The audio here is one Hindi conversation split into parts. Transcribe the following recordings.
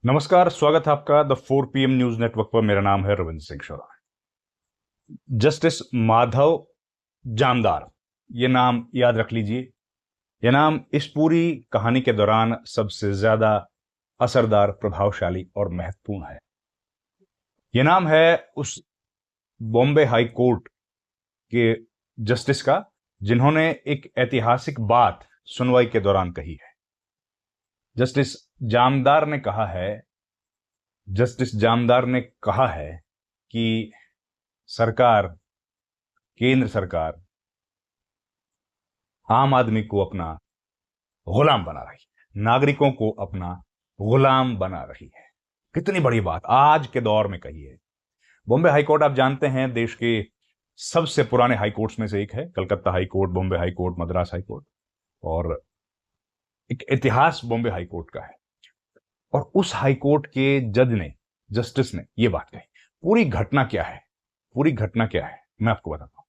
नमस्कार, स्वागत है आपका द 4 PM न्यूज नेटवर्क पर। मेरा नाम है रविंद्र सिंह शोरा। जस्टिस माधव जामदार, ये नाम याद रख लीजिए। ये नाम इस पूरी कहानी के दौरान सबसे ज्यादा असरदार, प्रभावशाली और महत्वपूर्ण है। ये नाम है उस बॉम्बे हाई कोर्ट के जस्टिस का जिन्होंने एक ऐतिहासिक बात सुनवाई के दौरान कही है। जस्टिस जामदार ने कहा है जस्टिस जामदार ने कहा है कि सरकार, केंद्र सरकार आम आदमी को अपना गुलाम बना रही है, नागरिकों को अपना गुलाम बना रही है। कितनी बड़ी बात आज के दौर में कही है। बॉम्बे हाई कोर्ट, आप जानते हैं, देश के सबसे पुराने हाई कोर्ट्स में से एक है। Calcutta high court, Bombay high court, Madras high court, और एक इतिहास बॉम्बे हाई कोर्ट का है। और उस हाई कोर्ट के जज ने, जस्टिस ने यह बात कही। पूरी घटना क्या है, पूरी घटना क्या है, मैं आपको बताता हूं।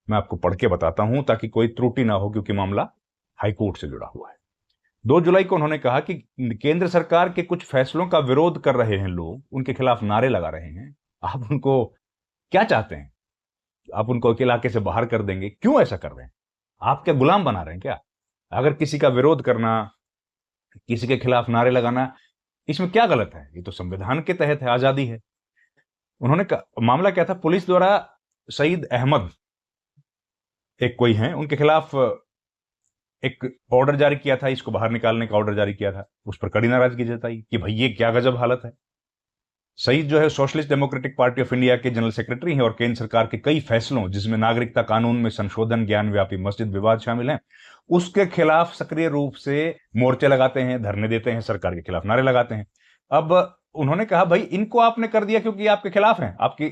मैं आपको पढ़ के बताता हूं ताकि कोई त्रुटि ना हो, क्योंकि मामला हाईकोर्ट से जुड़ा हुआ है। 2 जुलाई को उन्होंने कहा कि केंद्र सरकार के कुछ फैसलों का विरोध कर रहे हैं लोग, उनके खिलाफ नारे लगा रहे हैं। आप उनको क्या चाहते हैं? आप उनको इलाके से बाहर कर देंगे? क्यों ऐसा कर रहे हैं? आप क्या गुलाम बना रहे हैं क्या? अगर किसी का विरोध करना, किसी के खिलाफ नारे लगाना, इसमें क्या गलत है? ये तो संविधान के तहत है, आजादी है। उन्होंने मामला क्या था, पुलिस द्वारा सईद अहमद एक कोई हैं, उनके खिलाफ एक ऑर्डर जारी किया था, इसको बाहर निकालने का ऑर्डर जारी किया था। उस पर कड़ी नाराजगी जताई कि भाई ये क्या गजब हालत है। सईद जो है socialist democratic party of India के जनरल सेक्रेटरी हैं और केंद्र सरकार के कई फैसलों, जिसमें नागरिकता कानून में संशोधन, ज्ञान व्यापी मस्जिद विवाद शामिल हैं, उसके खिलाफ सक्रिय रूप से मोर्चे लगाते हैं, धरने देते हैं, सरकार के खिलाफ नारे लगाते हैं। अब उन्होंने कहा भाई इनको आपने कर दिया क्योंकि आपके खिलाफ हैं, आपकी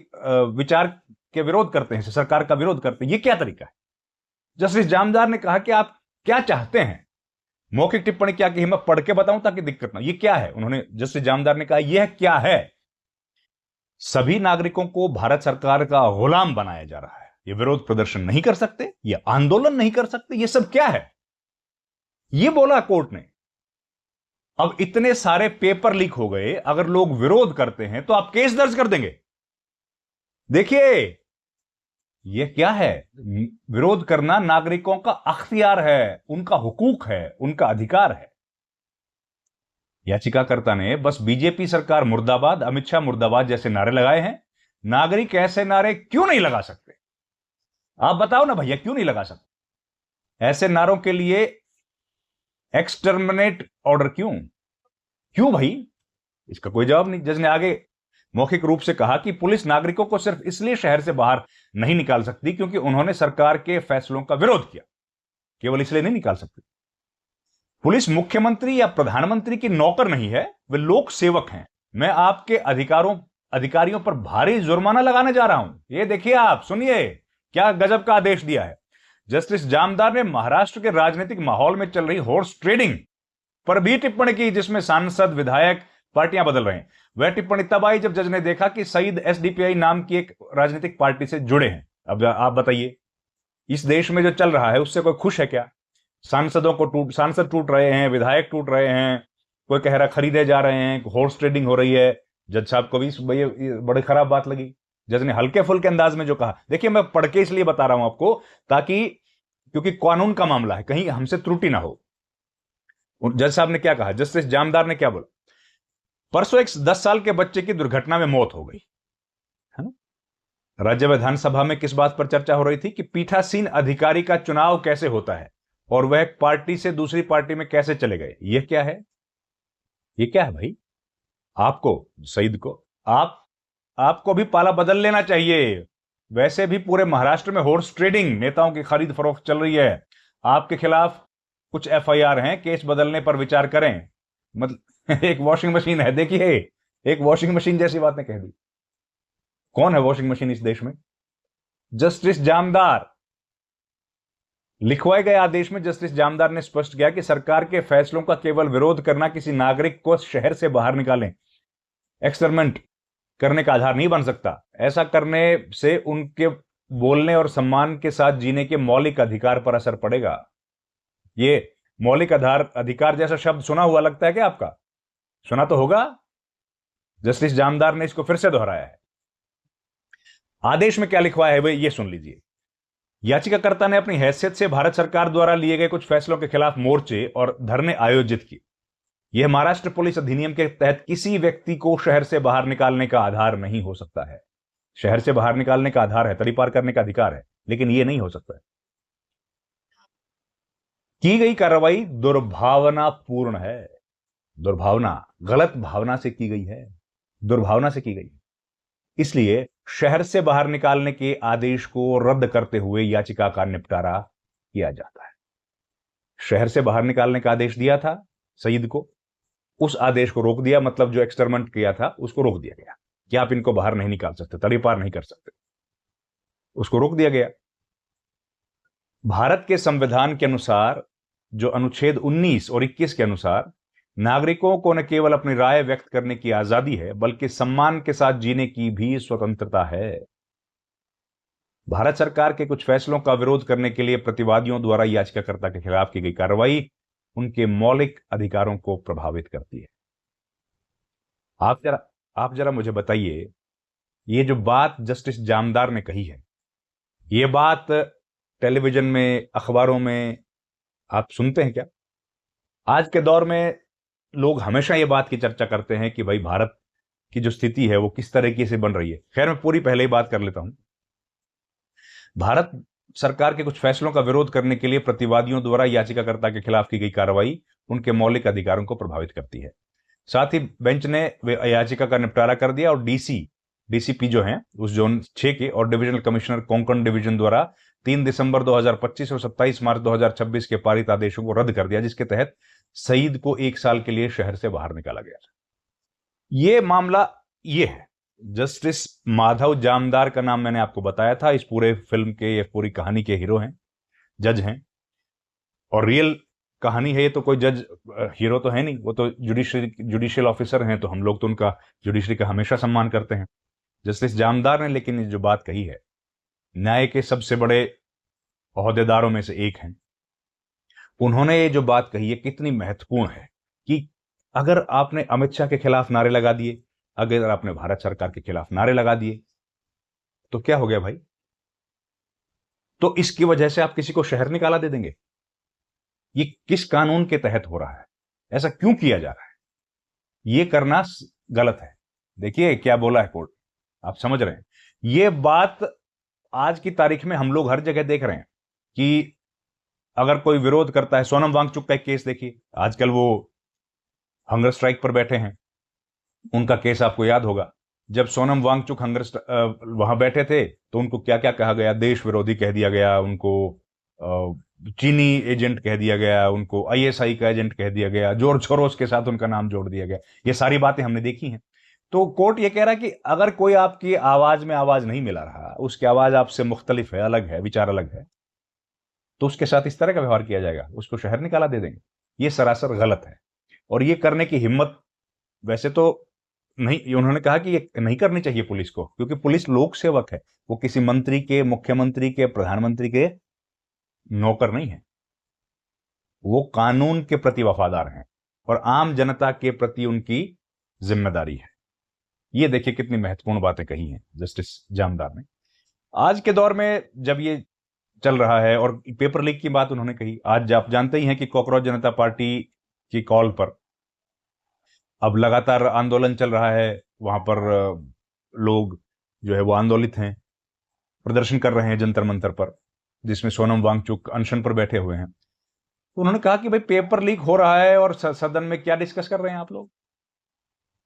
विचार के विरोध करते हैं, सरकार का विरोध करते हैं, ये क्या तरीका है? जस्टिस जामदार ने कहा कि आप क्या चाहते हैं? मौखिक टिप्पणी क्या की, मैं पढ़ के बताऊं ताकि दिक्कत ना। ये क्या है? उन्होंने, जस्टिस जामदार ने कहा, यह क्या है? सभी नागरिकों को भारत सरकार का गुलाम बनाया जा रहा है। ये विरोध प्रदर्शन नहीं कर सकते, ये आंदोलन नहीं कर सकते, ये सब क्या है? ये बोला कोर्ट ने। अब इतने सारे पेपर लीक हो गए, अगर लोग विरोध करते हैं तो आप केस दर्ज कर देंगे। देखिए यह क्या है? विरोध करना नागरिकों का अख्तियार है, उनका हुकूक है, उनका अधिकार है। याचिकाकर्ता ने बस बीजेपी सरकार मुर्दाबाद, अमित शाह मुर्दाबाद जैसे नारे लगाए हैं। नागरिक ऐसे नारे क्यों नहीं लगा सकते? आप बताओ ना भैया, क्यों नहीं लगा सकते? ऐसे नारों के लिए एक्सटर्मिनेट ऑर्डर क्यों? क्यों भाई? इसका कोई जवाब नहीं। जज ने आगे मौखिक रूप से कहा कि पुलिस नागरिकों को सिर्फ इसलिए शहर से बाहर नहीं निकाल सकती क्योंकि उन्होंने सरकार के फैसलों का विरोध किया, केवल इसलिए नहीं निकाल सकती। पुलिस मुख्यमंत्री या प्रधानमंत्री की नौकर नहीं है, वे लोक सेवक हैं। मैं आपके अधिकारियों पर भारी जुर्माना लगाने जा रहा हूं। ये देखिए, आप सुनिए क्या गजब का आदेश दिया है। जस्टिस जामदार ने महाराष्ट्र के राजनीतिक माहौल में चल रही हॉर्स ट्रेडिंग पर भी टिप्पणी की, जिसमें सांसद, विधायक पार्टियां बदल रहे हैं। वह टिप्पणी तब आई जब जज ने देखा कि सईद एसडीपीआई नाम की एक राजनीतिक पार्टी से जुड़े हैं। अब आप बताइए, इस देश में जो चल रहा है उससे कोई खुश है क्या? सांसद टूट रहे हैं, विधायक टूट रहे हैं, कोई कह रहा खरीदे जा रहे हैं, हॉर्स ट्रेडिंग हो रही है। जज साहब को भी बड़ी खराब बात लगी। जज ने हल्के फुल्के अंदाज में जो कहा, देखिए मैं पढ़ के इसलिए बता रहा हूं आपको ताकि, क्योंकि कानून का मामला है, कहीं हमसे त्रुटि ना हो। जज साहब ने क्या कहा, जस्टिस जामदार ने क्या बोला? परसों एक 10 साल के बच्चे की दुर्घटना में मौत हो गई है ना। राज्य विधानसभा में किस बात पर चर्चा हो रही थी कि पीठासीन अधिकारी का चुनाव कैसे होता है और वह एक पार्टी से दूसरी पार्टी में कैसे चले गए। यह क्या है? यह क्या है भाई? आपको, सईद को, आपको भी पाला बदल लेना चाहिए। वैसे भी पूरे महाराष्ट्र में हॉर्स ट्रेडिंग, नेताओं की खरीद फरोख्त चल रही है। आपके खिलाफ कुछ एफआईआर हैं, केस बदलने पर विचार करें। मतलब एक वॉशिंग मशीन है, देखिए एक वॉशिंग मशीन जैसी बातें कह दी। कौन है वॉशिंग मशीन इस देश में? जस्टिस जामदार। लिखवाए गए आदेश में जस्टिस जामदार ने स्पष्ट किया कि सरकार के फैसलों का केवल विरोध करना किसी नागरिक को शहर से बाहर निकालें, एक्सटर्मिनेट करने का आधार नहीं बन सकता। ऐसा करने से उनके बोलने और सम्मान के साथ जीने के मौलिक अधिकार पर असर पड़ेगा। ये मौलिक अधिकार जैसा शब्द सुना हुआ लगता है क्या आपका? सुना तो होगा। जस्टिस जामदार ने इसको फिर से दोहराया है। आदेश में क्या लिखवा है भाई, ये सुन लीजिए। याचिकाकर्ता ने अपनी हैसियत से भारत सरकार द्वारा लिए गए कुछ फैसलों के खिलाफ मोर्चे और धरने आयोजित किए। यह महाराष्ट्र पुलिस अधिनियम के तहत किसी व्यक्ति को शहर से बाहर निकालने का आधार नहीं हो सकता है। शहर से बाहर निकालने का आधार है, तड़ी पार करने का अधिकार है, लेकिन यह नहीं हो सकता है। की गई कार्रवाई दुर्भावनापूर्ण है। दुर्भावना, गलत भावना से की गई है, दुर्भावना से की गई है। इसलिए शहर से बाहर निकालने के आदेश को रद्द करते हुए याचिका का निपटारा किया जाता है। शहर से बाहर निकालने का आदेश दिया था सईद को, उस आदेश को रोक दिया, मतलब जो एक्सटर्मिनेट किया था उसको रोक दिया गया कि आप इनको बाहर नहीं निकाल सकते, तड़ी पार नहीं कर सकते, उसको रोक दिया गया। भारत के संविधान के अनुसार जो अनुच्छेद 19 और 21 के अनुसार नागरिकों को न केवल अपनी राय व्यक्त करने की आजादी है, बल्कि सम्मान के साथ जीने की भी स्वतंत्रता है। भारत सरकार के कुछ फैसलों का विरोध करने के लिए प्रतिवादियों द्वारा याचिकाकर्ता के खिलाफ की गई कार्रवाई उनके मौलिक अधिकारों को प्रभावित करती है। आप जरा मुझे बताइए, ये जो बात जस्टिस जामदार ने कही है, ये बात टेलीविजन में, अखबारों में आप सुनते हैं क्या? आज के दौर में लोग हमेशा ये बात की चर्चा करते हैं कि भाई भारत की जो स्थिति है वो किस तरीके से बन रही है। खैर, मैं पूरी पहले ही बात कर लेता हूं। भारत सरकार के कुछ फैसलों का विरोध करने के लिए प्रतिवादियों द्वारा याचिकाकर्ता के खिलाफ की गई कार्रवाई उनके मौलिक अधिकारों को प्रभावित करती है। साथ ही बेंच ने याचिका का निपटारा कर दिया और डीसीपी जो हैं उस जोन 6 के और डिविजनल कमिश्नर कोंकण डिवीजन द्वारा 3 दिसंबर 2025 और 27 मार्च 2026 के पारित आदेशों को रद्द कर दिया, जिसके तहत सईद को 1 साल के लिए शहर से बाहर निकाला गया। यह मामला ये है। जस्टिस माधव जामदार का नाम मैंने आपको बताया था, इस पूरे फिल्म के, ये पूरी कहानी के हीरो हैं, जज हैं, और रियल कहानी है ये। तो कोई जज हीरो तो है नहीं, वो तो जुडिशियल ऑफिसर हैं, तो हम लोग तो उनका, जुडिशरी का हमेशा सम्मान करते हैं। जस्टिस जामदार ने लेकिन जो बात कही है, न्याय के सबसे बड़े ओहदेदारों में से एक हैं, उन्होंने ये जो बात कही है कितनी महत्वपूर्ण है कि अगर आपने अमित शाह के खिलाफ नारे लगा दिए, अगर आपने भारत सरकार के खिलाफ नारे लगा दिए, तो क्या हो गया भाई? तो इसकी वजह से आप किसी को शहर निकाला दे देंगे? ये किस कानून के तहत हो रहा है? ऐसा क्यों किया जा रहा है? ये करना गलत है। देखिए क्या बोला है कोर्ट, आप समझ रहे हैं। ये बात आज की तारीख में हम लोग हर जगह देख रहे हैं कि अगर कोई विरोध करता है, सोनम वांगचुक का एक केस देखिए, आजकल वो हंगर स्ट्राइक पर बैठे हैं, उनका केस आपको याद होगा। जब सोनम वांगचुक वहां बैठे थे तो उनको क्या क्या कहा गया, देश विरोधी कह दिया गया, उनको चीनी एजेंट कह दिया गया, उनको आईएसआई का एजेंट कह दिया गया, जॉर्ज सोरोस के साथ उनका नाम जोड़ दिया गया। ये सारी बातें हमने देखी हैं। तो कोर्ट ये कह रहा है कि अगर कोई आपकी आवाज में आवाज नहीं मिला रहा, उसकी आवाज आपसे मुख्तलिफ है, अलग है, विचार अलग है, तो उसके साथ इस तरह का व्यवहार किया जाएगा, उसको शहर निकाला दे देंगे। ये सरासर गलत है और ये करने की हिम्मत वैसे तो नहीं, उन्होंने कहा कि ये नहीं करनी चाहिए पुलिस को, क्योंकि पुलिस लोक सेवक है, वो किसी मंत्री के, मुख्यमंत्री के, प्रधानमंत्री के नौकर नहीं है। वो कानून के प्रति वफादार हैं और आम जनता के प्रति उनकी जिम्मेदारी है। ये देखिए कितनी महत्वपूर्ण बातें कही हैं जस्टिस जामदार ने। आज के दौर में जब ये चल रहा है और पेपर लीक की बात उन्होंने कही, आज आप जानते ही हैं कि कॉकरोच जनता पार्टी की कॉल पर अब लगातार आंदोलन चल रहा है। वहां पर लोग जो है वो आंदोलित हैं, प्रदर्शन कर रहे हैं जंतर मंतर पर, जिसमें सोनम वांगचुक अनशन पर बैठे हुए हैं। तो उन्होंने कहा कि भाई पेपर लीक हो रहा है और सदन में क्या डिस्कस कर रहे हैं आप लोग?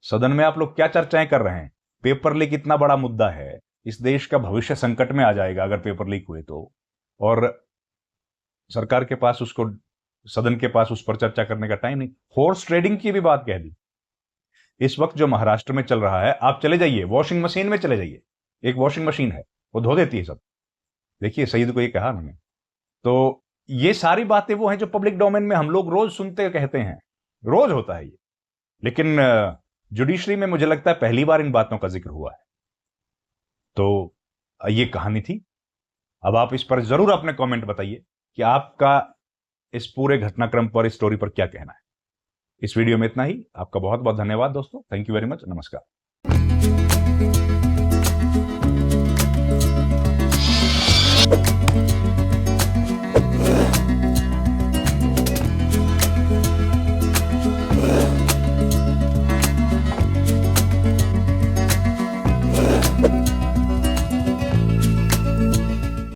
सदन में आप लोग क्या चर्चाएं कर रहे हैं? पेपर लीक इतना बड़ा मुद्दा है, इस देश का भविष्य संकट में आ जाएगा अगर पेपर लीक हुए तो, और सरकार के पास, उसको सदन के पास उस पर चर्चा करने का टाइम नहीं। हॉर्स ट्रेडिंग की भी बात कह दी। इस वक्त जो महाराष्ट्र में चल रहा है, आप चले जाइए वॉशिंग मशीन में चले जाइए, एक वॉशिंग मशीन है वो धो देती है सब। देखिए सईद को ये कहा उन्होंने। तो ये सारी बातें वो हैं जो पब्लिक डोमेन में हम लोग रोज सुनते कहते हैं, रोज होता है ये, लेकिन जुडिशरी में मुझे लगता है पहली बार इन बातों का जिक्र हुआ है। तो ये कहानी थी। अब आप इस पर जरूर अपने कमेंट बताइए कि आपका इस पूरे घटनाक्रम पर, इस स्टोरी पर क्या कहना है। इस वीडियो में इतना ही। आपका बहुत बहुत धन्यवाद दोस्तों। Thank you very much. नमस्कार।